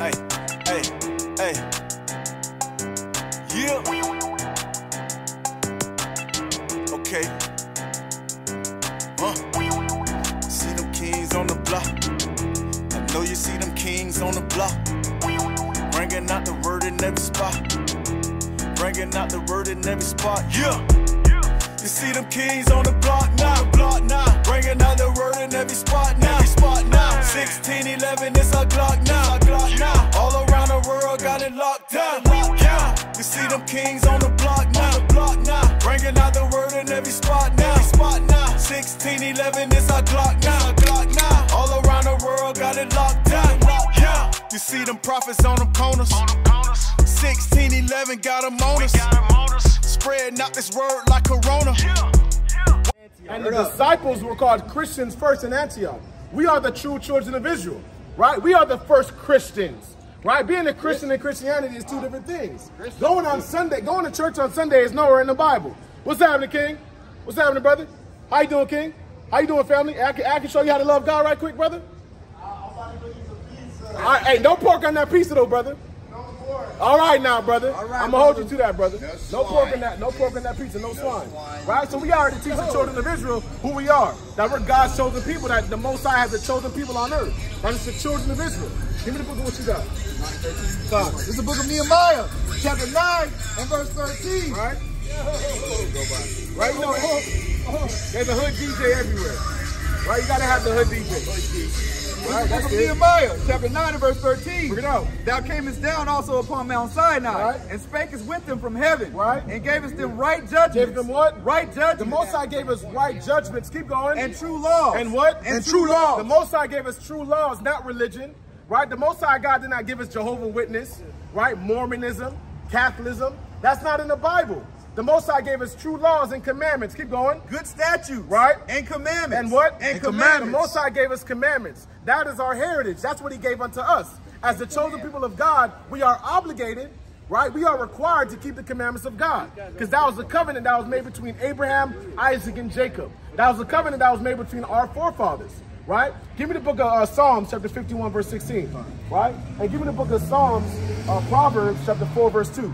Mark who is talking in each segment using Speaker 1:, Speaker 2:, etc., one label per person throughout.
Speaker 1: Hey, hey, hey. Yeah. Okay. See them kings on the block. I know you see them kings on the block. Bringing out the word in every spot. Bringing out the word in every spot. Yeah. You see them kings on the block now. Bringing out the word in every spot now. 1611, it's our Glock now. All around the world got it locked down. Yeah. You see them kings on the block now. Bringing out the word in every spot now. 1611, it's our Glock now. All around the world got it locked down. Yeah. You see them prophets on them corners. 1611 got them on us. Spreading out this word like Corona.
Speaker 2: And the disciples were called Christians first in Antioch. We are the true children of Israel, right? We are the first Christians, right? Being a Christian and Christianity is two different things. Going to church on Sunday is nowhere in the Bible. What's happening, King? What's happening, brother? How you doing, King? How you doing, family? I can show you how to love God right quick, brother. All right, hey, no pork on that pizza though, brother. All right now, brother. All right, I'm gonna hold you to that, brother. No pork in that pizza, no swine. Right? So we already teach the children of Israel who we are. That we're God's chosen people, that the Most High has the chosen people on earth. That is the children of Israel. Give me the book of what you got.
Speaker 3: This is the book of Nehemiah, chapter 9 and verse 13.
Speaker 2: Right? Right? You know, there's a hood DJ everywhere. Right? You gotta have the hood DJ.
Speaker 3: Right, that's Nehemiah, chapter 9 and verse 13.
Speaker 2: Bring it out.
Speaker 3: Thou camest down also upon Mount Sinai,
Speaker 2: right,
Speaker 3: and spakest with them from heaven,
Speaker 2: right,
Speaker 3: and gavest them right judgments.
Speaker 2: Gave them what?
Speaker 3: Right judgments.
Speaker 2: The Most High gave us right judgments. Keep going.
Speaker 3: And true laws.
Speaker 2: And what?
Speaker 3: And true laws.
Speaker 2: The Most High gave us true laws, not religion. Right? The Most High God did not give us Jehovah's Witness, right? Mormonism, Catholicism. That's not in the Bible. The Most High gave us true laws and commandments. Keep going.
Speaker 3: Good statutes.
Speaker 2: Right?
Speaker 3: And commandments.
Speaker 2: And what?
Speaker 3: And commandments.
Speaker 2: The Most High gave us commandments. That is our heritage. That's what he gave unto us. As the chosen people of God, we are obligated, right? We are required to keep the commandments of God. Because that was the covenant that was made between Abraham, Isaac, and Jacob. That was the covenant that was made between our forefathers. Right? Give me the book of Psalms, chapter 51, verse 16. Right? And give me the book of Psalms, Proverbs, chapter 4, verse 2.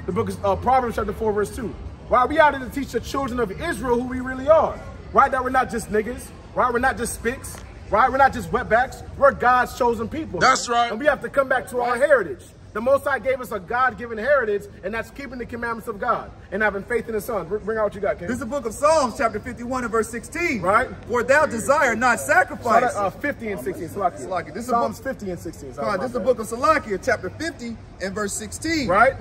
Speaker 2: The book of Proverbs, chapter 4, verse 2. Right? We are to teach the children of Israel who we really are. Right? That we're not just niggas. Right? We're not just spicks. Right? We're not just wetbacks. We're God's chosen people.
Speaker 1: That's right.
Speaker 2: And we have to come back to our heritage. The Most High gave us a God-given heritage, and that's keeping the commandments of God and having faith in His Son. Bring out what you got, King.
Speaker 3: This is the book of Psalms, chapter 51 and verse 16.
Speaker 2: Right.
Speaker 3: For thou desire not sacrifice.
Speaker 2: 50 and 16, Salakia.
Speaker 3: This is
Speaker 2: Psalms 50 and 16.
Speaker 3: This is the book of Salakia, chapter 50 and verse 16.
Speaker 2: Right.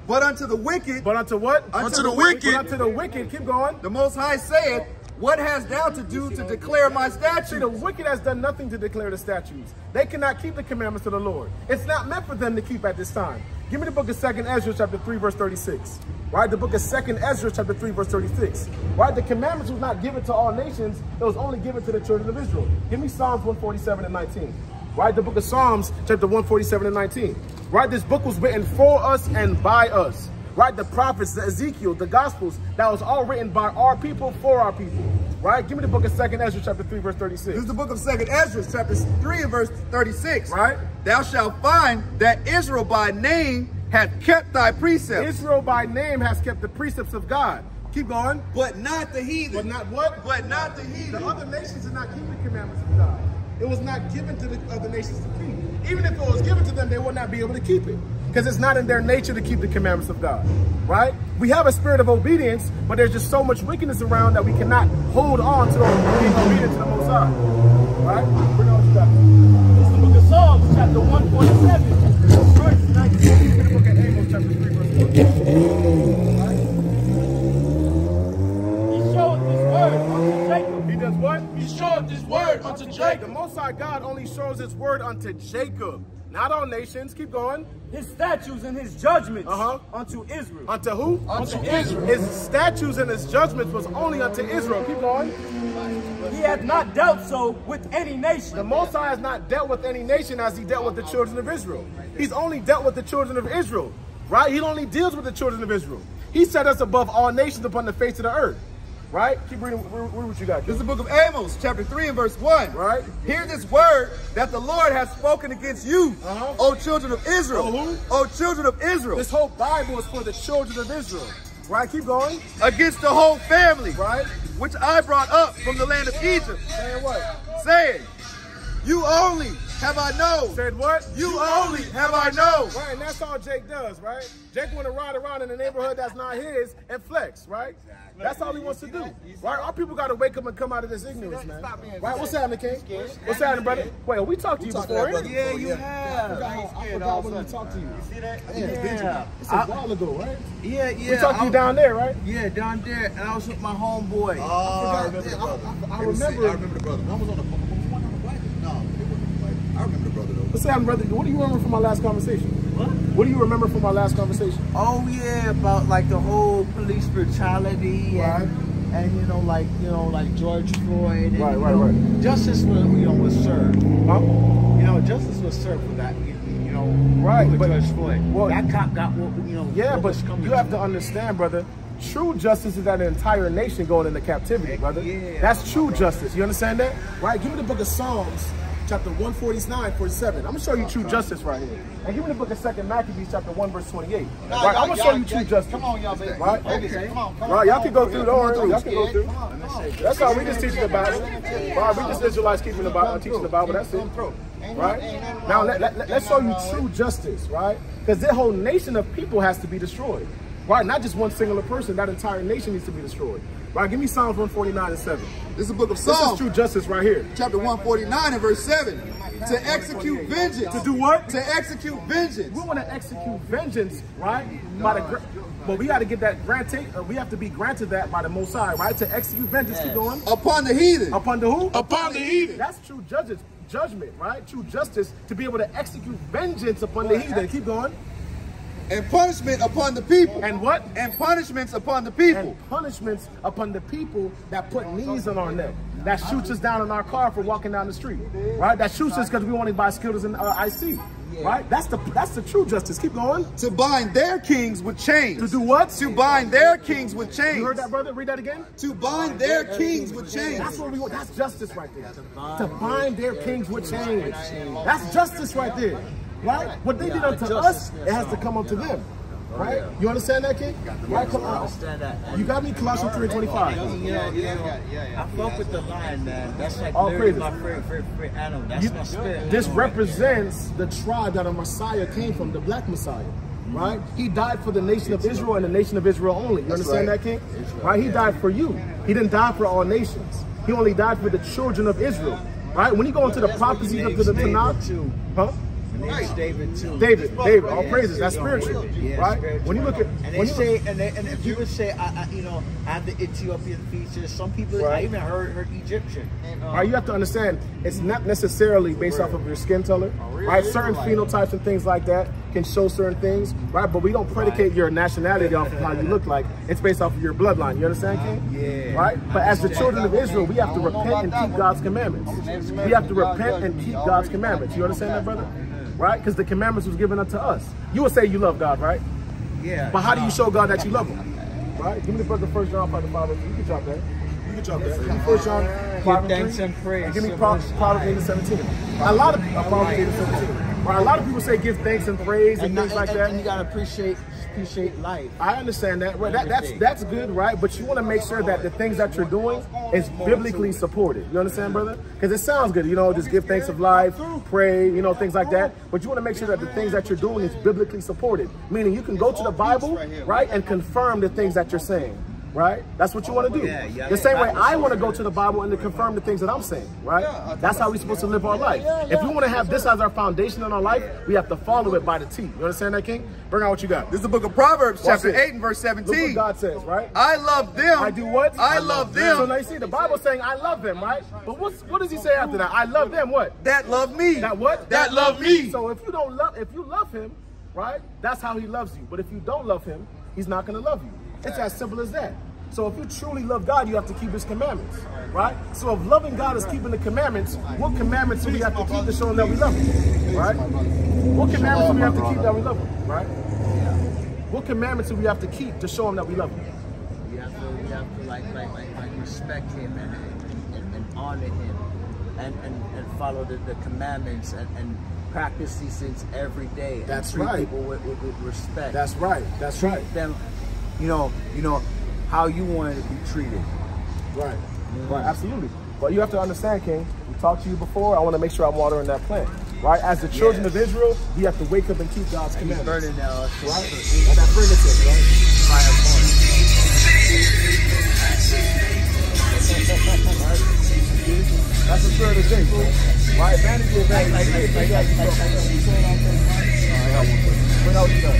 Speaker 3: But unto the wicked.
Speaker 2: But unto what?
Speaker 1: Unto the wicked.
Speaker 2: But unto the wicked. Keep going.
Speaker 3: The Most High saith, what hast thou to do to declare my statutes?
Speaker 2: See, the wicked has done nothing to declare the statutes. They cannot keep the commandments of the Lord. It's not meant for them to keep at this time. Give me the book of 2nd Ezra, chapter 3, verse 36. Right? The book of 2nd Ezra, chapter 3, verse 36. Right? The commandments was not given to all nations. It was only given to the children of Israel. Give me Psalms 147 and 19. Right? The book of Psalms, chapter 147 and 19. Right? This book was written for us and by us. Right? The prophets, the Ezekiel, the Gospels, that was all written by our people for our people. Right? Give me the book of 2nd Ezra, chapter 3, verse 36.
Speaker 3: This is the book of 2nd Ezra, chapter 3 and verse 36.
Speaker 2: Right?
Speaker 3: Thou shalt find that Israel by name hath kept thy precepts.
Speaker 2: Israel by name has kept the precepts of God. Keep going.
Speaker 3: But not the heathen.
Speaker 2: But not what?
Speaker 3: But not the heathen.
Speaker 2: The other nations did not keep the commandments of God. It was not given to the other nations to keep. Even if it was given to them, they would not be able to keep it. Because it's not in their nature to keep the commandments of God. Right? We have a spirit of obedience, but there's just so much wickedness around that we cannot hold on to being obedient to the Most High. Right? Bring on stuff. This is the book of Psalms, chapter 147, verse 19. This is the book of Amos, chapter 3, verse 4. Right?
Speaker 4: He showed this word unto Jacob.
Speaker 2: He does what?
Speaker 4: He showed this word unto Jacob.
Speaker 2: The Most High God only shows His word unto Jacob, not all nations. Keep going.
Speaker 4: His statutes and his judgments unto Israel.
Speaker 2: Unto who?
Speaker 4: Unto Israel.
Speaker 2: His statutes and his judgments was only unto Israel. Keep going.
Speaker 4: He hath not dealt so with any nation.
Speaker 2: The Most High has not dealt with any nation as He dealt with the children of Israel. He's only dealt with the children of Israel. Right? He only deals with the children of Israel. He set us above all nations upon the face of the earth. right? Keep reading. Read what you got.
Speaker 3: This is the book of Amos, chapter 3 and verse 1.
Speaker 2: Right.
Speaker 3: Hear this word that the Lord has spoken against you, O children of Israel.
Speaker 2: Oh, who?
Speaker 3: O children of Israel.
Speaker 2: This whole Bible is for the children of Israel. Right? Keep going.
Speaker 3: Against the whole family,
Speaker 2: Right.
Speaker 3: which I brought up from the land of Egypt,
Speaker 2: Saying what?
Speaker 3: saying, you only have I known.
Speaker 2: Said what?
Speaker 3: You only have I known.
Speaker 2: Right, and that's all Jake does, right? Jake want to ride around in a neighborhood that's not his and flex, right? That's all he wants to do, right? Our people got to wake up and come out of this ignorance, man. Right? What's happening, King? What's happening, brother? Wait, we talked to you before, ain't it?
Speaker 4: Yeah, you have.
Speaker 2: I forgot when we talked to you.
Speaker 4: You see that?
Speaker 2: Yeah. It's a while ago, right?
Speaker 4: Yeah.
Speaker 2: We talked to you down there, right?
Speaker 4: Yeah, down there, and I was with my homeboy.
Speaker 2: I remember the brother.
Speaker 5: I was on the one on the black. No, it wasn't black. I remember the brother though.
Speaker 2: What's happening, brother? What do you remember from our last conversation?
Speaker 4: What?
Speaker 2: What do you remember from our last conversation?
Speaker 4: Oh yeah, about like the whole police brutality
Speaker 2: Right.
Speaker 4: and like George Floyd. And,
Speaker 2: Right.
Speaker 4: Justice was served.
Speaker 2: Huh?
Speaker 4: Justice was served for that.
Speaker 2: Right,
Speaker 4: with
Speaker 2: but-
Speaker 4: George Floyd.
Speaker 2: well,
Speaker 4: that cop got
Speaker 2: Yeah,
Speaker 4: what
Speaker 2: but
Speaker 4: was coming
Speaker 2: you have
Speaker 4: to
Speaker 2: to
Speaker 4: him.
Speaker 2: understand, brother, true justice is that an entire nation going into captivity, brother.
Speaker 4: Yeah.
Speaker 2: That's true justice. You understand that? Right? Give me the book of Psalms, chapter 149, 47. I'm going to show you true justice right here. And give me the book of 2 Maccabees, chapter 1, verse 28. Right? I'm going to show you true justice.
Speaker 5: Come on, y'all, baby.
Speaker 2: Right?
Speaker 5: Okay. Come on.
Speaker 2: Right, y'all can go through, don't worry. Y'all can go through. That's all. We just teaching the Bible. Right, we just Israelites keeping the Bible, teaching the Bible. That's it. Right? Now, let's show you true justice, right? Because the whole nation of people has to be destroyed. Right? Not just one singular person. That entire nation needs to be destroyed. Right? Give me Psalms 149 and 7.
Speaker 3: This is the book of
Speaker 2: This is
Speaker 3: Psalms,
Speaker 2: true justice right here.
Speaker 3: chapter 149 and verse 7. To execute vengeance.
Speaker 2: To do what?
Speaker 3: To execute vengeance.
Speaker 2: We want to execute vengeance, right? But we got to get that granted. We have to be granted that by the Most High, right? To execute vengeance. Keep going.
Speaker 3: Upon the heathen.
Speaker 2: Upon the who?
Speaker 3: Upon the heathen.
Speaker 2: That's true judgment, right? True justice to be able to execute vengeance upon the heathen. Keep going.
Speaker 3: And punishment upon the people.
Speaker 2: And what?
Speaker 3: And punishments upon the people.
Speaker 2: And punishments upon the people that put knees on our neck, that shoots us down in our car for walking down the street, right? That shoots us because we want to buy Skittles and IC, right? That's the true justice. Keep going.
Speaker 3: To bind their kings with chains.
Speaker 2: To do what?
Speaker 3: To bind their kings with chains.
Speaker 2: You heard that, brother? Read that again.
Speaker 3: To bind their kings with chains.
Speaker 2: That's what we want. That's justice right there. To bind their kings with chains. That's justice right there. Right? What they did unto us, it has to come unto them. Right? You understand that, kid? Right? Come on.
Speaker 4: understand that.
Speaker 2: You got me? Colossians 3:25.
Speaker 4: I fuck with the lion, man. That's like
Speaker 2: All
Speaker 4: literally
Speaker 2: praises.
Speaker 4: my favorite animal. That's my spirit.
Speaker 2: This represents the tribe that a Messiah came from, the black Messiah. Right? He died for the nation of Israel and the nation of Israel only. You understand that, King? Right? He died for you. He didn't die for all nations. He only died for the children of Israel. Right? When you go into the prophecies of the Tanakh, huh?
Speaker 4: Name's David too.
Speaker 2: David, all praises. That's spiritual, right?
Speaker 4: Spiritual.
Speaker 2: When you look at,
Speaker 4: and
Speaker 2: when
Speaker 4: they
Speaker 2: you
Speaker 4: say, and if you would say, I have the Ethiopian features. Some people,
Speaker 2: Right.
Speaker 4: I even heard Egyptian.
Speaker 2: right, you have to understand, it's not necessarily based off of your skin color, right? Certain phenotypes and things like that can show certain things, right? But we don't predicate your nationality off of how you look like. It's based off of your bloodline. You understand, King?
Speaker 4: Yeah.
Speaker 2: Right? But as the children of Israel, we have to repent and keep God's commandments. We have to repent and keep God's commandments. You understand that, brother? Right? Because the commandments was given unto us. You would say you love God, right?
Speaker 4: Yeah.
Speaker 2: But how do you show God that you love Him? Right? Give me the book of 1 John 5:5. You can drop that. You can drop that. Give me 1 John 5:3.
Speaker 4: thanks and praise.
Speaker 2: And give me Proverbs 8:17. A lot of Proverbs 8:17. Right? A lot of people say give thanks and praise and things like that.
Speaker 4: And you gotta appreciate life.
Speaker 2: I understand that. Right? That's good, right? But you want to make sure that the things that you're doing is biblically supported. You understand, brother? Because it sounds good, just give thanks of life, pray, things like that. But you want to make sure that the things that you're doing is biblically supported. Meaning you can go to the Bible, right, and confirm the things that you're saying. Right? That's what you want to do. The same way I want to go to the Bible and to confirm the things that I'm saying. Right? That's how we're supposed to live our life. If we want to have this as our foundation in our life, we have to follow it by the T. You understand that, King? Bring out what you got.
Speaker 3: This is the book of Proverbs, chapter
Speaker 2: it.
Speaker 3: 8 and verse 17.
Speaker 2: Look what God says, right?
Speaker 3: I love them.
Speaker 2: I do what?
Speaker 3: I love them.
Speaker 2: So now you see, the Bible's saying, I love them, right? But what does he say after that? I love them, what?
Speaker 3: That love me.
Speaker 2: That what?
Speaker 3: That love me.
Speaker 2: So if you love him, right, that's how he loves you. But if you don't love him, he's not going to love you. It's as simple as that. So if you truly love God, you have to keep his commandments, right? So if loving God is keeping the commandments, what commandments do we have to keep to show him that we love him, right? What commandments do we have to keep that we love him, right? What commandments do we have to keep to show him that we love him?
Speaker 4: You have to we have to like respect him and honor him and follow the commandments and practice these things every day.
Speaker 2: That's
Speaker 4: and treat
Speaker 2: right.
Speaker 4: people with respect.
Speaker 2: That's right. That's
Speaker 4: treat
Speaker 2: right.
Speaker 4: them, you know how you want to be treated.
Speaker 2: Right. Right. Absolutely. But you have to understand, King. We talked to you before. I want to make sure I'm watering that plant. Right. As the children of Israel, you have to wake up and keep God's commandments.
Speaker 4: Burning now,
Speaker 2: right. And that primitive, right? That's the spirit of the day, bro. Right? Vanity is vanity. What else you got?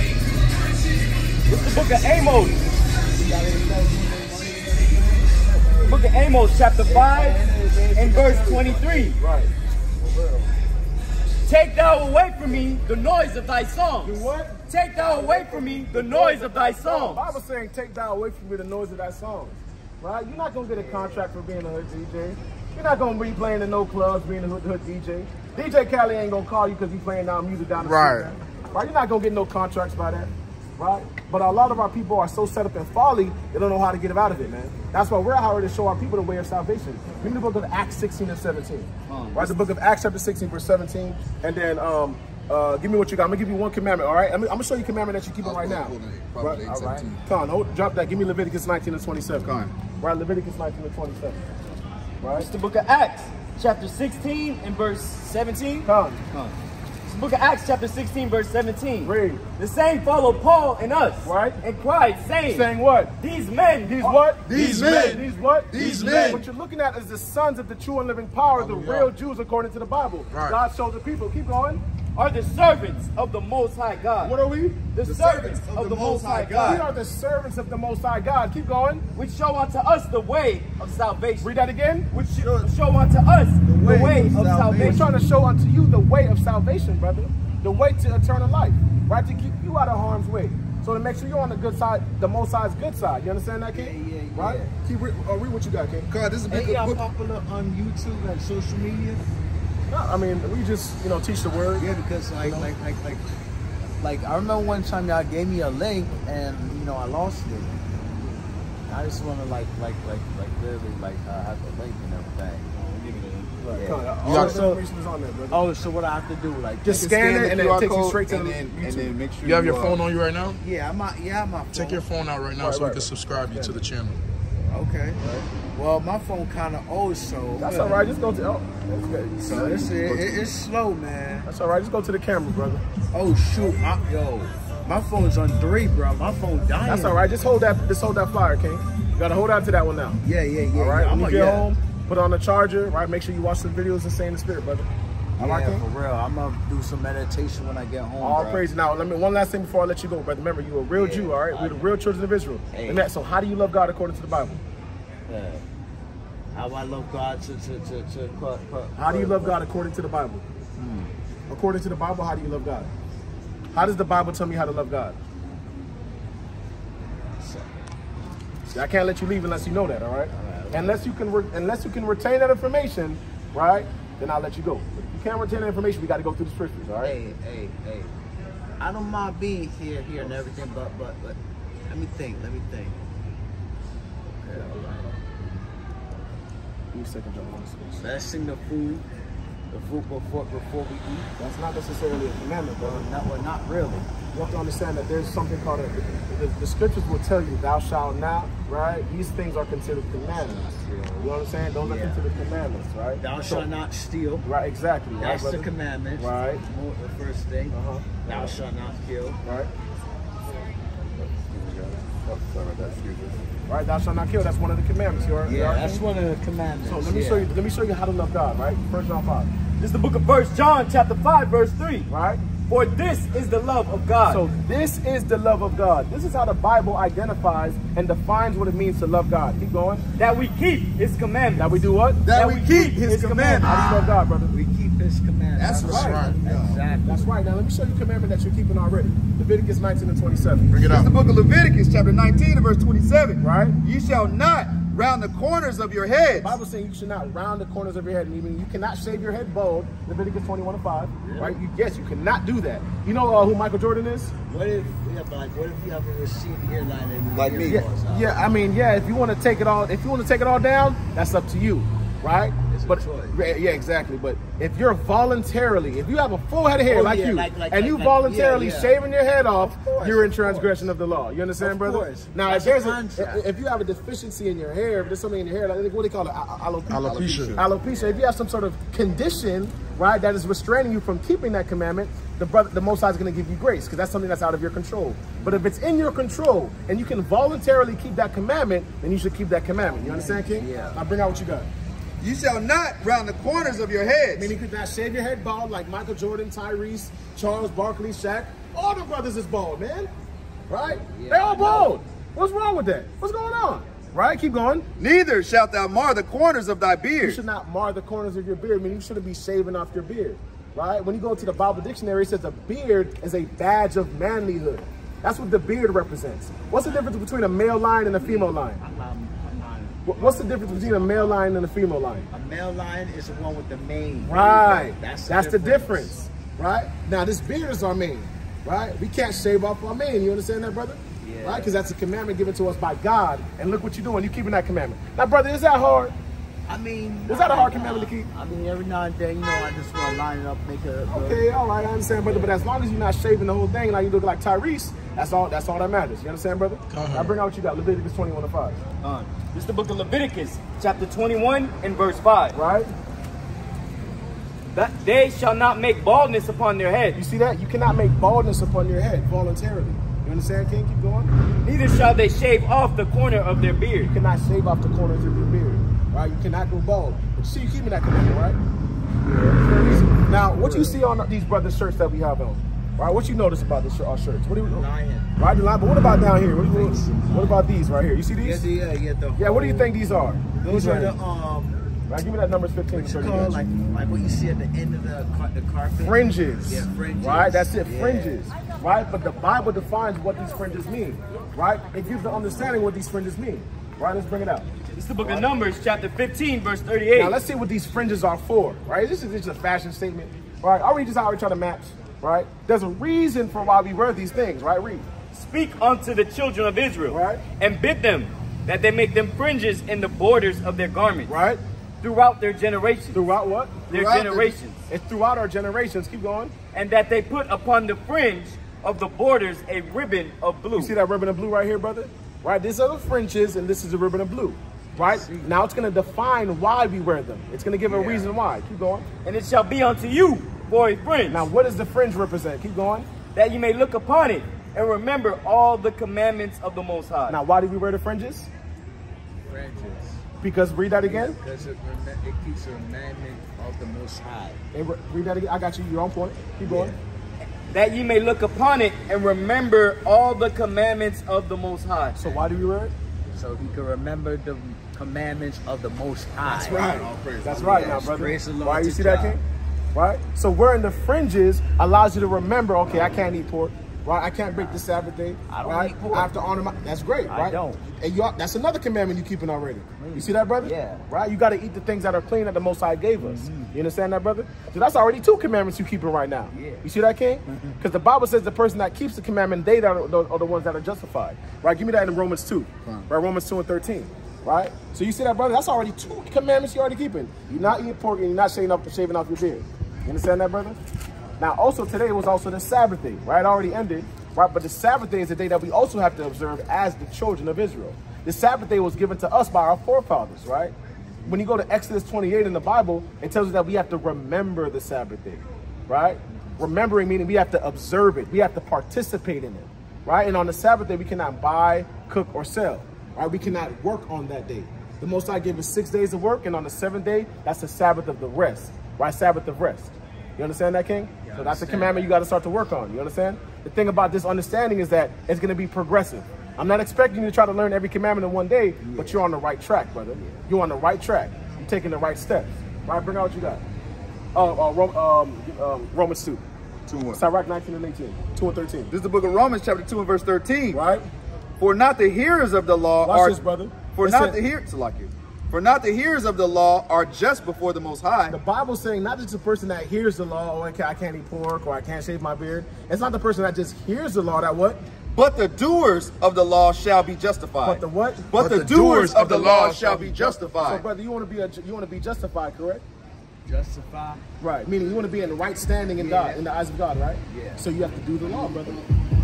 Speaker 6: It's the book of Amos. Book of Amos, chapter 5 and verse 23.
Speaker 2: Right.
Speaker 6: Take thou away from me the noise of thy songs.
Speaker 2: Do what?
Speaker 6: Take thou away from me the noise of thy
Speaker 2: The
Speaker 6: songs.
Speaker 2: Bible's saying, take thou away from me the noise of thy songs. Right? You're not going to get a contract for being a hood DJ. You're not going to be playing in no clubs being a hood DJ. DJ Khaled ain't going to call you because he's playing down music down the street. Man. Right? You're not going to get no contracts by that. Right? But a lot of our people are so set up in folly, they don't know how to get out of it, man. That's why we're out here to show our people the way of salvation. Read the book of Acts 16 and 17. Right? The book of Acts chapter 16 verse 17. And then give me what you got. I'm going to give you one commandment, all right? I'm going to show you a commandment that you're keeping right now. Right? All right. Come on, drop that. Give me Leviticus 19 and 27. Come on. Right, Leviticus 19 and 27. Right?
Speaker 6: It's the book of Acts, chapter 16 and verse 17.
Speaker 2: Come.
Speaker 6: It's the book of Acts, chapter 16, verse 17.
Speaker 2: Read.
Speaker 6: The same followed Paul and us.
Speaker 2: Right.
Speaker 6: And cried, saying.
Speaker 2: Saying what?
Speaker 6: These men.
Speaker 2: These what?
Speaker 3: These men.
Speaker 2: These what?
Speaker 3: These men.
Speaker 2: What you're looking at is the sons of the true and living power, the real Jews according to the Bible.
Speaker 3: Right.
Speaker 2: God showed the people. Keep going.
Speaker 6: Are the servants of the Most High God.
Speaker 2: What are we?
Speaker 6: The servants of the Most High God.
Speaker 2: We are the servants of the Most High God. Keep going.
Speaker 6: Which show unto us the way of salvation.
Speaker 2: Read that again.
Speaker 6: Which show unto us the way of salvation.
Speaker 2: We're trying to show unto you the way of salvation, brother. The way to eternal life. Right? To keep you out of harm's way. So to make sure you're on the good side, the Most High's good side. You understand that, King?
Speaker 4: Yeah.
Speaker 2: Right? Keep read what you got, King.
Speaker 3: God, this is a big
Speaker 4: Y'all
Speaker 3: book.
Speaker 4: popular on YouTube and social media?
Speaker 2: No, I mean, we just, teach the word.
Speaker 4: Yeah, because like I remember one time y'all gave me a link and I lost it. I just want to like literally have the link and everything.
Speaker 2: Right.
Speaker 4: Yeah.
Speaker 2: All the information is on there, brother.
Speaker 4: Oh, so what I have to do? Like
Speaker 2: Just scan it and then it
Speaker 3: QR
Speaker 2: takes you
Speaker 3: code
Speaker 2: straight to
Speaker 3: and
Speaker 2: the
Speaker 3: then
Speaker 2: YouTube.
Speaker 3: make sure
Speaker 7: You have your phone on you right now?
Speaker 4: yeah, I'm my phone.
Speaker 7: Take your phone out right now so we can subscribe you to the channel.
Speaker 4: Okay. Well, my phone kind of old, so
Speaker 2: That's all right. Just go to. Oh, that's good.
Speaker 4: So it's slow, man.
Speaker 2: That's all right. Just go to the camera, brother.
Speaker 4: Oh shoot, my phone's on 3, bro. My phone dying.
Speaker 2: That's all right. Just hold that flyer, King. You gotta hold on to that one now.
Speaker 4: Yeah.
Speaker 2: All right.
Speaker 4: I'm
Speaker 2: When you get home, put on the charger. Right. Make sure you watch some videos and stay in the spirit, brother. All right, King?
Speaker 4: For real. I'm gonna do some meditation when I get home.
Speaker 2: All
Speaker 4: bro.
Speaker 2: praise. Now, one last thing before I let you go, brother. Remember, you're a real Jew. All right. We're the real children of Israel.
Speaker 4: Hey.
Speaker 2: So, how do you love God according to the Bible?
Speaker 4: How I love God
Speaker 2: How do you love God according to the Bible? According to the Bible, how do you love God? How does the Bible tell me how to love God? See, I can't let you leave unless you know that, all right? Unless you can retain that information, right? Then I'll let you go. If you can't retain that information, we got to go through the scriptures, all right?
Speaker 4: Hey. I don't mind being here and everything, but let me think. Okay, all right.
Speaker 2: Give me a second, John.
Speaker 4: Blessing the food before we eat.
Speaker 2: That's not necessarily a commandment, brother.
Speaker 4: Not really.
Speaker 2: You have to understand that there's something called the scriptures will tell you, thou shalt not, right? These things are considered commandments. You know what I'm saying? Those are considered commandments, right?
Speaker 4: Thou shalt not steal.
Speaker 2: Right, exactly.
Speaker 4: That's
Speaker 2: right,
Speaker 4: the commandment.
Speaker 2: Right.
Speaker 4: The first thing. Thou shalt not kill.
Speaker 2: Right. Right, thou shalt not kill. That's one of the commandments.
Speaker 4: That's one of the commandments.
Speaker 2: So let me show you how to love God, right? 1 John 5.
Speaker 6: This is the book of 1 John, chapter 5, verse 3.
Speaker 2: Right?
Speaker 6: For this is the love of God.
Speaker 2: So this is the love of God. This is how the Bible identifies and defines what it means to love God. Keep going.
Speaker 6: That we keep his commandments.
Speaker 2: That we do what?
Speaker 3: That we keep his commandments.
Speaker 2: How do you love God, brother?
Speaker 4: We keep his commandments.
Speaker 3: That's right.
Speaker 4: Exactly.
Speaker 2: That's right. Now let me show you a commandment that you're keeping already. Leviticus 19 and 27.
Speaker 7: Bring it
Speaker 3: This is
Speaker 7: out.
Speaker 3: the book of Leviticus, chapter 19 and verse 27.
Speaker 2: Right?
Speaker 3: You shall not round the corners of your
Speaker 2: The
Speaker 3: heads.
Speaker 2: Bible saying you should not round the corners of your head. Meaning you cannot shave your head bald. Leviticus 21:5. Right? Yes, you cannot do that. You know who Michael Jordan is?
Speaker 4: What if, yeah, but like, what if you have a receding hairline and
Speaker 3: Like
Speaker 4: your
Speaker 3: me.
Speaker 4: hair falls out?
Speaker 2: Yeah, I mean, yeah. If you want to take it all down, that's up to you, right?
Speaker 4: It's a
Speaker 2: But
Speaker 4: choice.
Speaker 2: yeah, exactly. But if you're voluntarily, if you have a full head of hair
Speaker 4: Oh,
Speaker 2: like
Speaker 4: yeah,
Speaker 2: you,
Speaker 4: like-
Speaker 2: and you
Speaker 4: like-
Speaker 2: voluntarily
Speaker 4: yeah.
Speaker 2: shaving your head off,
Speaker 4: course,
Speaker 2: you're in
Speaker 4: of
Speaker 2: transgression
Speaker 4: course.
Speaker 2: of the law. You understand,
Speaker 4: Of
Speaker 2: brother?
Speaker 4: course.
Speaker 2: Now,
Speaker 4: That's
Speaker 2: if
Speaker 4: a contract.
Speaker 2: if you have a deficiency in your hair, if there's something in your hair, like what do they call it?
Speaker 7: Alopecia.
Speaker 2: Alopecia. If you have some sort of condition, right, that is restraining you from keeping that commandment, the Most High is going to give you grace because that's something that's out of your control. But if it's in your control and you can voluntarily keep that commandment, then you should keep that commandment. You understand, King?
Speaker 4: Yeah.
Speaker 2: Now bring out what you got.
Speaker 3: You shall not round the corners of your heads.
Speaker 2: Meaning you could not shave your head bald like Michael Jordan, Tyrese, Charles Barkley, Shaq. All the brothers is bald, man. Right? They're all bald. What's wrong with that? What's going on? Right? Keep going.
Speaker 3: Neither shalt thou mar the corners of thy
Speaker 2: You
Speaker 3: beard.
Speaker 2: should not mar the corners of your beard. I mean, you shouldn't be shaving off your beard. Right? When you go to the Bible dictionary, it says a beard is a badge of manlyhood. That's what the beard represents. What's the difference between a male lion and a female lion?
Speaker 4: I'm not.
Speaker 2: What's the difference between a male lion and a female lion?
Speaker 4: A male lion is the one with the mane.
Speaker 2: Right.
Speaker 4: That's
Speaker 2: the difference. Right? Now, this beard is our mane. Right? We can't shave off our mane. You understand that, brother?
Speaker 4: Yeah.
Speaker 2: Right? Because that's a commandment given to us by God. And look what you're doing. You're keeping that commandment. Now, brother, is that hard?
Speaker 4: I mean,
Speaker 2: Is that a hard commandment to keep?
Speaker 4: I mean, every now and then, I just want to line it up, make a.
Speaker 2: Okay, all right, I understand, brother. But as long as you're not shaving the whole thing, like you look like Tyrese, that's all that matters. You understand, brother? Now bring out what you got. Leviticus 21:5.
Speaker 6: This is the book of Leviticus, chapter 21 and verse 5.
Speaker 2: Right?
Speaker 6: That they shall not make baldness upon their
Speaker 2: You
Speaker 6: head,
Speaker 2: see that? You cannot make baldness upon your head voluntarily. You understand, King? Keep going.
Speaker 6: neither shall they shave off the corner of their beard.
Speaker 2: You cannot shave off the corners of your beard. Right? You cannot go bald. But you see, you're keeping that commandment, right? Yeah. Very easy. Now, what you see on these brothers' shirts that we have on? Right? What you notice about our shirts? What do you?
Speaker 4: Lion.
Speaker 2: Right, the line. But what about down here? What about these right here? You see these?
Speaker 4: Yeah.
Speaker 2: What do you think these are?
Speaker 4: Those
Speaker 2: These
Speaker 4: are
Speaker 2: right
Speaker 4: the
Speaker 2: here. Right, give me that numbers 15 to
Speaker 4: What's it
Speaker 2: 30.
Speaker 4: called? Like what you see at the end of the carpet.
Speaker 2: Fringes.
Speaker 4: Yeah, fringes.
Speaker 2: Right, that's it,
Speaker 4: Yeah.
Speaker 2: fringes. Right, but the Bible defines what these fringes mean. Right, it gives the understanding what these fringes mean. Right, let's bring it out.
Speaker 6: This is the book of Numbers, chapter 15, verse 38.
Speaker 2: Now let's see what these fringes are for. Right, this is just a fashion statement. Right, I'll read this out. I try to match. Right, there's a reason for why we wear these things. Right, read.
Speaker 6: Speak unto the children of Israel,
Speaker 2: Right.
Speaker 6: and bid them that they make them fringes in the borders of their garments,
Speaker 2: Right,
Speaker 6: throughout their generations.
Speaker 2: throughout what?
Speaker 6: Their
Speaker 2: Throughout
Speaker 6: generations.
Speaker 2: It's throughout our generations. Keep going.
Speaker 6: And that they put upon the fringe of the borders a ribbon of blue.
Speaker 2: You see that ribbon of blue right here, brother? Right, these are the fringes and this is the ribbon of blue. Right? Now it's going to define why we wear them. It's going to give a reason why. Keep going.
Speaker 6: And it shall be unto you for a fringe,
Speaker 2: Now what does the fringe represent? Keep going.
Speaker 6: that you may look upon it and remember all the commandments of the Most High.
Speaker 2: Now why do we wear the fringes?
Speaker 4: Fringes.
Speaker 2: Because, read that again.
Speaker 4: Because it keeps the commandment of the Most High.
Speaker 2: And read that again. I got you. You're on point. Keep going.
Speaker 6: That you may look upon it and remember all the commandments of the Most High.
Speaker 2: So why do we wear it?
Speaker 4: So he can remember the commandments of the Most High.
Speaker 2: That's right. That's right now,
Speaker 4: Yes,
Speaker 2: brother.
Speaker 4: praise the Lord
Speaker 2: Right? You
Speaker 4: to
Speaker 2: see that,
Speaker 4: God.
Speaker 2: King? Right? So wearing the fringes allows you to remember, okay, I can't eat pork. Right? I can't break the Sabbath day.
Speaker 4: I don't
Speaker 2: right?
Speaker 4: eat pork.
Speaker 2: I have to honor my... That's great,
Speaker 4: I
Speaker 2: right?
Speaker 4: don't.
Speaker 2: And that's another commandment you're keeping already. You see that, brother?
Speaker 4: Yeah.
Speaker 2: Right? You got to eat the things that are clean that the Most High gave us. You understand that, brother? So that's already 2 commandments you're keeping right now.
Speaker 4: Yeah.
Speaker 2: You see that, King? Because the Bible says the person that keeps the commandment, they are the ones that are justified. Right? Give me that in Romans 2. Right? Romans 2 and 13. Right? So you see that, brother? That's already 2 commandments you're already keeping. You're not eating pork and you're not shaving off your beard. You understand that, brother? Now, also today was also the Sabbath day, right? It already ended, right? But the Sabbath day is a day that we also have to observe as the children of Israel. The Sabbath day was given to us by our forefathers, right? When you go to Exodus 28 in the Bible, it tells you that we have to remember the Sabbath day, right? Remembering meaning we have to observe it. We have to participate in it, right? And on the Sabbath day, we cannot buy, cook, or sell, right? We cannot work on that day. The Most High gave us 6 days of work, and on the 7th day, that's the Sabbath of the rest, right? Sabbath of rest. You understand that, King?
Speaker 4: Yeah,
Speaker 2: So that's the commandment you got to start to work on. You understand? The thing about this understanding is that it's going to be progressive. I'm not expecting you to try to learn every commandment in one day, but you're on the right track, brother. You're on the right track. You're taking the right steps. Right? Bring out what you got. Romans 2.
Speaker 3: 2 and 1.
Speaker 2: Sirach 19 and 18. 2 and 13.
Speaker 3: This is the book of Romans, chapter 2 and verse 13.
Speaker 2: Right?
Speaker 3: For not the hearers of the law
Speaker 2: Watch
Speaker 3: are
Speaker 2: this, brother.
Speaker 3: For not the hearers of the law are just before the Most High.
Speaker 2: The Bible's saying not just the person that hears the law, oh, I can't eat pork, or I can't shave my beard. It's not the person that just hears the law that what?
Speaker 3: But the doers of the law shall be justified.
Speaker 2: But the what?
Speaker 3: But the doers of the law shall be justified.
Speaker 2: So, brother, you want to be justified, correct?
Speaker 4: Justify.
Speaker 2: Right. Meaning you want to be in the right standing in God, in the eyes of God, right?
Speaker 4: Yeah.
Speaker 2: So you have to do the law, brother.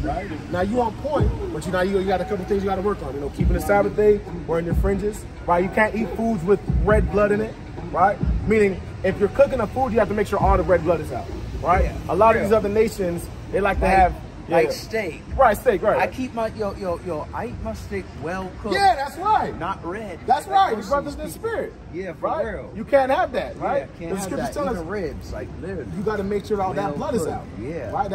Speaker 2: Right. Now you on point, but you got a couple things you got to work on. You know, keeping the Sabbath day, wearing your fringes. Right. You can't eat foods with red blood in it. Right. Meaning, if you're cooking a food, you have to make sure all the red blood is out. Right. Yeah. A lot of these other nations, they like to have.
Speaker 4: Like steak.
Speaker 2: Right, steak, right.
Speaker 4: I keep my, I eat my steak well cooked.
Speaker 2: Yeah, that's right.
Speaker 4: Not red.
Speaker 2: That's right. Your brothers in the spirit.
Speaker 4: Yeah, for
Speaker 2: right?
Speaker 4: real.
Speaker 2: You can't have that, right?
Speaker 4: Yeah, can't have that. Even ribs, like literally.
Speaker 2: You got to make sure all that blood is out.
Speaker 4: Yeah.
Speaker 2: Right?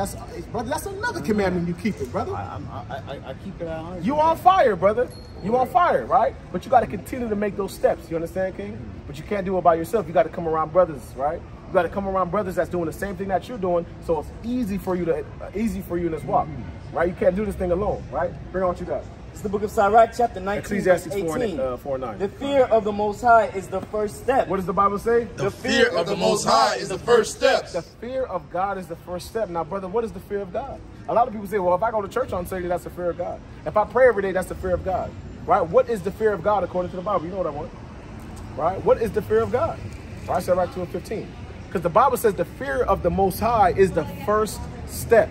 Speaker 2: Brother, that's another commandment you keep it, brother.
Speaker 4: I keep it at 100.
Speaker 2: You on fire, brother. You on fire, right? But you got to continue to make those steps. You understand, King? But you can't do it by yourself. You got to come around brothers, right? You got to come around brothers that's doing the same thing that you're doing, so it's easy for you in this walk, right? You can't do this thing alone, right? Bring on what you got.
Speaker 6: It's the book of Sirach, chapter 19,
Speaker 2: Ecclesiastes
Speaker 6: verse 18.
Speaker 2: 4:9.
Speaker 6: The fear of the Most High is the first step.
Speaker 2: What does the Bible say?
Speaker 7: The fear of the Most High is the first step.
Speaker 2: The fear of God is the first step. Now, brother, what is the fear of God? A lot of people say, well, if I go to church on Sunday, that's the fear of God. If I pray every day, that's the fear of God, right? What is the fear of God according to the Bible? You know what I want, right? What is the fear of God? Right, Sirach 2:15. Because the Bible says the fear of the Most High is the first step.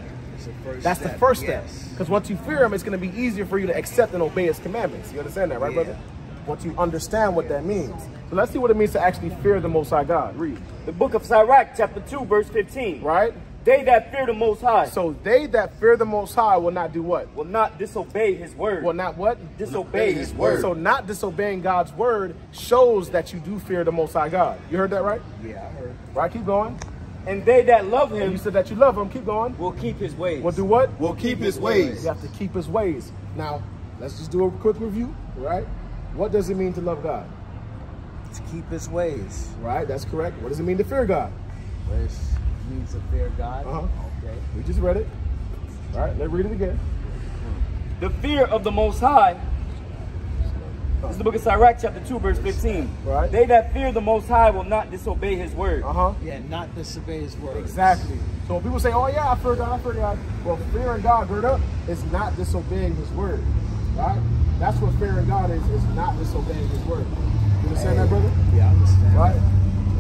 Speaker 2: That's the first step. Because once you fear him, it's going to be easier for you to accept and obey his commandments. You understand that, right, brother? Once you understand what that means. So let's see what it means to actually fear the Most High God. Read.
Speaker 6: The book of Sirach, chapter 2, verse 15.
Speaker 2: Right?
Speaker 6: They that fear the Most High.
Speaker 2: So they that fear the Most High will not do what?
Speaker 6: Will not disobey his word.
Speaker 2: Will not what?
Speaker 6: Disobey his word.
Speaker 2: So not disobeying God's word shows that you do fear the Most High God. You heard that, right?
Speaker 4: Yeah, I heard.
Speaker 2: Right, keep going.
Speaker 6: And they that love him.
Speaker 2: And you said that you love him. Keep going.
Speaker 6: Will keep his ways.
Speaker 2: Will do what?
Speaker 3: Will keep his ways.
Speaker 2: You have to keep his ways. Now, let's just do a quick review, right? What does it mean to love God?
Speaker 4: To keep his ways.
Speaker 2: Right, that's correct. What does it mean to fear God?
Speaker 4: It means to fear God. Okay.
Speaker 2: We just read it. All right, let's read it again.
Speaker 6: The fear of the Most High. This is the book of Sirach, chapter 2, verse 15.
Speaker 2: Right.
Speaker 6: They that fear the Most High will not disobey his word.
Speaker 4: Yeah, not disobey his word.
Speaker 2: Exactly. So when people say, oh yeah, I fear God, I fear God. Well, fearing God, gird up, is not disobeying his word. Right? That's what fearing God is not disobeying his word. You understand that, brother?
Speaker 4: Yeah, I understand.
Speaker 2: Right?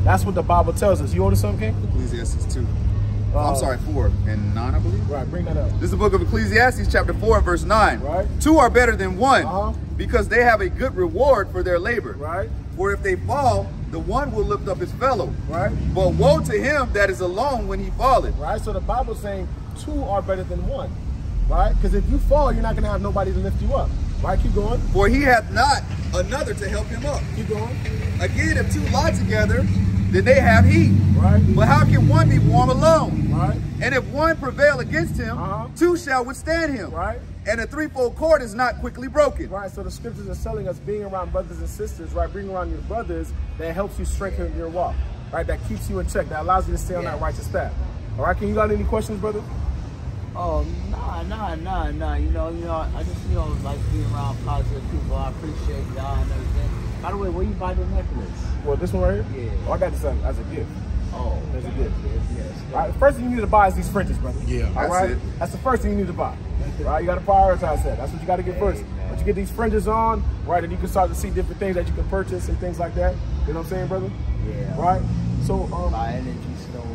Speaker 2: That's what the Bible tells us. You understand, King?
Speaker 3: Ecclesiastes 2. I'm sorry, 4 and 9, I believe.
Speaker 2: Right, bring that up.
Speaker 3: This is the book of Ecclesiastes, chapter 4 and verse 9.
Speaker 2: Right.
Speaker 3: 2 are better than 1 because they have a good reward for their labor.
Speaker 2: Right.
Speaker 3: For if they fall, the one will lift up his fellow.
Speaker 2: Right.
Speaker 3: But woe to him that is alone when he falleth.
Speaker 2: Right. So the Bible's saying 2 are better than 1. Right. Because if you fall, you're not going to have nobody to lift you up. Right. Keep going.
Speaker 3: For he hath not another to help him up.
Speaker 2: Keep going.
Speaker 3: Again, if 2 lie together, then they have heat.
Speaker 2: Right.
Speaker 3: But how can one be warm alone?
Speaker 2: Right.
Speaker 3: And if one prevail against him, 2 shall withstand him.
Speaker 2: Right.
Speaker 3: And a threefold cord is not quickly broken.
Speaker 2: Right. So the scriptures are telling us being around brothers and sisters, right? Being around your brothers, that helps you strengthen your walk. Right. That keeps you in check. That allows you to stay on that righteous path. All right. Can you got any questions, brother?
Speaker 4: Oh, nah. You know, I just, like being around positive people. I appreciate y'all and everything. By the way, where you buy the necklace?
Speaker 2: Well, this one right here?
Speaker 4: Yeah.
Speaker 2: Oh, I got this as a gift.
Speaker 4: Oh,
Speaker 2: as a gift.
Speaker 4: Yes.
Speaker 2: All right, the first thing you need to buy is these fringes, brother.
Speaker 7: Yeah.
Speaker 2: All right? That's the first thing you need to buy. Right? You got to prioritize that. That's what you got to get first. Once you get these fringes on, right, and you can start to see different things that you can purchase and things like that. You know what I'm saying, brother?
Speaker 4: Yeah.
Speaker 2: Right? So,
Speaker 4: buy energy stones.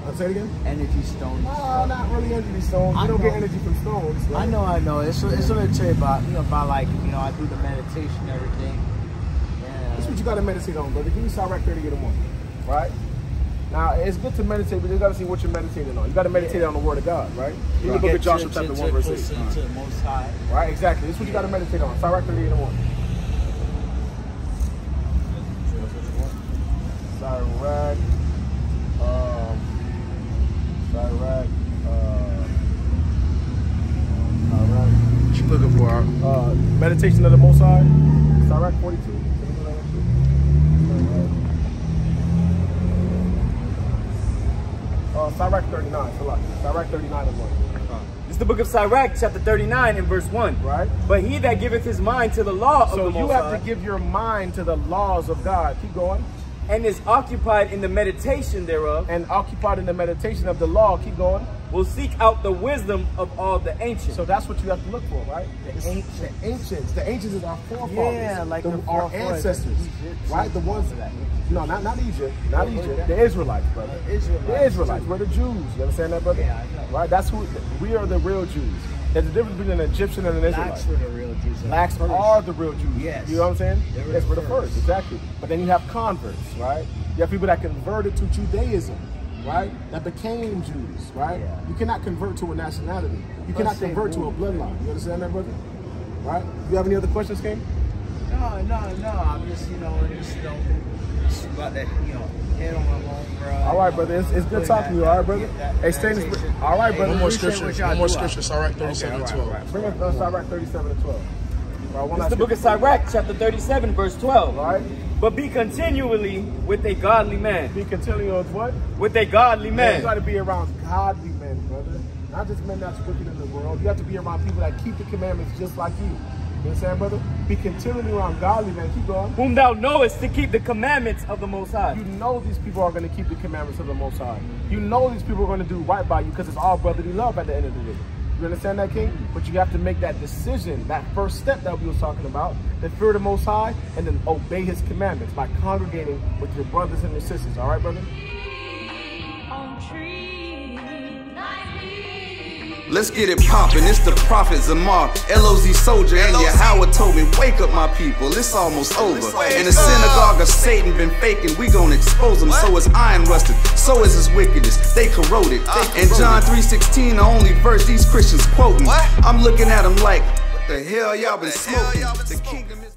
Speaker 2: I'll say it again?
Speaker 4: Energy stones.
Speaker 2: No, not really energy stones. You don't get energy from stones. Right?
Speaker 4: I know. It's what I tell you about, about like, I do the meditation and everything.
Speaker 2: That's what you got to meditate on, brother. Give me Sirach 30 in the morning, right? Now, it's good to meditate, but you got to see what you're meditating on. You got to meditate on the word of God, right? You can look at Joshua chapter 1, verse 8.
Speaker 4: To the Most High.
Speaker 2: Right, exactly. This is what you got to meditate on. Sirach 30 in the morning. Sirach.
Speaker 7: What you looking for?
Speaker 2: Meditation of the Most High. Sirach 42. Sirach 39. Sirach 39 and 1.
Speaker 6: This is the book of Sirach, chapter 39 and verse 1.
Speaker 2: Right.
Speaker 6: But he that giveth his mind to the law of the
Speaker 2: So
Speaker 6: Most
Speaker 2: you have
Speaker 6: High,
Speaker 2: to give your mind to the laws of God. Keep going.
Speaker 6: and is occupied in the meditation thereof,
Speaker 2: And occupied in the meditation of the law. Keep going.
Speaker 6: will seek out the wisdom of all the ancients.
Speaker 2: So that's what you have to look for, right? The ancients. The ancients is our forefathers.
Speaker 4: Yeah, like the
Speaker 2: our
Speaker 4: forefathers.
Speaker 2: ancestors, right? The ones that. No, not Egypt. Not Egypt. The Israelites, brother. The Israelites. We're the Jews. You understand that, brother?
Speaker 4: Yeah, I know.
Speaker 2: Right? That's who. We are the real Jews. There's a difference between an Egyptian and an Israelite.
Speaker 4: Blacks were the real Jews.
Speaker 2: Blacks are the real Jews.
Speaker 4: Yes.
Speaker 2: You know what I'm saying?
Speaker 4: They were
Speaker 2: Yes,
Speaker 4: the
Speaker 2: we're the
Speaker 4: first.
Speaker 2: first, exactly. But then you have converts, right? You have people that converted to Judaism, right? That became Jews, right?
Speaker 4: Yeah.
Speaker 2: You cannot convert to a nationality. You cannot
Speaker 4: say
Speaker 2: convert to a bloodline. You understand that, brother? Right? You have any other questions, King?
Speaker 4: No. I'm just, just about that, head on my home, bro.
Speaker 2: All right, brother. It's good talking to you. All right, brother. Hey, stay in the spirit. All right, brother.
Speaker 7: One more
Speaker 4: Appreciate
Speaker 7: scripture.
Speaker 4: what y'all
Speaker 7: One more
Speaker 4: do.
Speaker 7: scripture. Sirach 37 and 12.
Speaker 2: Bring up Sirach 37 and 12. All right,
Speaker 6: This is the book of Sirach, chapter 37, verse 12.
Speaker 2: All right.
Speaker 6: But be continually with a godly man.
Speaker 2: Be continuing with what?
Speaker 6: With a godly
Speaker 2: You
Speaker 6: man.
Speaker 2: got to be around godly men, brother. Not just men that's wicked in the world. You have to be around people that keep the commandments just like you. You understand, brother? Be continually around godly men. Keep going.
Speaker 6: Whom thou knowest to keep the commandments of the Most High.
Speaker 2: You know these people are going to keep the commandments of the Most High. You know these people are going to do right by you because it's all brotherly love at the end of the day. You understand that, King? But you have to make that decision, that first step that we was talking about, the fear the Most High, and then obey His commandments by congregating with your brothers and your sisters. All right, brother?
Speaker 8: Let's get it poppin', it's the Prophet Zamar, LOZ Soldier, and Yahweh told me, wake up my people, it's almost over. In the synagogue of Satan been faking, we gon' expose them. So is iron rusted, so is his wickedness, they corroded. And John 3:16, the only verse these Christians quoting. I'm looking at them like, what the hell y'all been smoking? The kingdom is